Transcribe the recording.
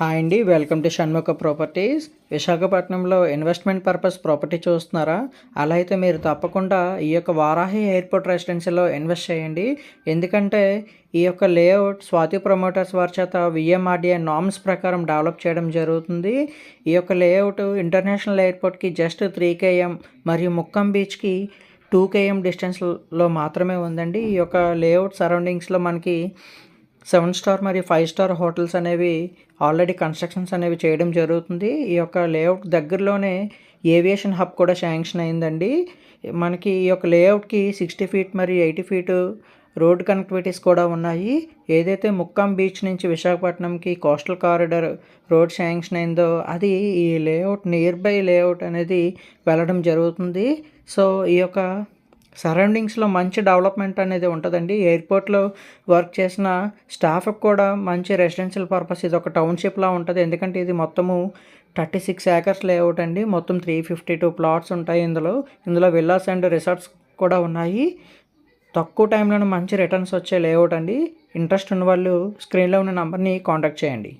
Hi అండి, welcome to Shanmukha properties. విశాఖపట్నంలో investment purpose property చూస్తున్నారా? అలా అయితే మీరు తప్పకుండా ఈ యొక్క వారాహి ఎయిర్పోర్ట్ రెసిడెన్సీలో ఇన్వెస్ట్ చేయండి. ఎందుకంటే ఈ యొక్క లేఅవుట్ స్వాతి ప్రమోటర్స్ వారి చేత విఎంఆర్డిఏ నామ్స్ ప్రకారం డెవలప్ చేయడం జరుగుతుంది. ఈ యొక్క లేఅవుట్ ఇంటర్నేషనల్ ఎయిర్పోర్ట్కి జస్ట్ 3 km మరియు ముక్కం బీచ్కి 2 km డిస్టెన్స్లో మాత్రమే ఉందండి. ఈ యొక్క లేఅవుట్ సరౌండింగ్స్లో మనకి 7 స్టార్ మరియు 5 స్టార్ హోటల్స్ అనేవి ఆల్రెడీ కన్స్ట్రక్షన్స్ అనేవి చేయడం జరుగుతుంది. ఈ యొక్క లేఅవుట్ దగ్గరలోనే ఏవియేషన్ హబ్ కూడా శాంక్షన్ అయిందండి. మనకి ఈ యొక్క లేఅవుట్కి 60 ఫీట్ మరియు 80 ఫీట్ రోడ్ కనెక్టివిటీస్ కూడా ఉన్నాయి. ఏదైతే ముక్కాం బీచ్ నుంచి విశాఖపట్నంకి కోస్టల్ కారిడార్ రోడ్ శాంక్షన్ అయిందో అది ఈ లేఅవుట్ నియర్ బై లేఅవుట్ అనేది వెళ్ళడం జరుగుతుంది. సో ఈ యొక్క సరౌండింగ్స్లో మంచి డెవలప్మెంట్ అనేది ఉంటుందండి. ఎయిర్పోర్ట్లో వర్క్ చేసిన స్టాఫ్కి కూడా మంచి రెసిడెన్షియల్ పర్పస్ ఇది ఒక టౌన్షిప్లా ఉంటుంది. ఎందుకంటే ఇది మొత్తము 36 acres లేఅవుట్ అండి. మొత్తం 352 ప్లాట్స్ ఉంటాయి. ఇందులో విల్లాస్ అండ్ రిసార్ట్స్ కూడా ఉన్నాయి. తక్కువ టైంలోనే మంచి రిటర్న్స్ వచ్చే లేఅవుట్ అండి. ఇంట్రెస్ట్ ఉన్న వాళ్ళు స్క్రీన్లో ఉన్న నెంబర్ని కాంటాక్ట్ చేయండి.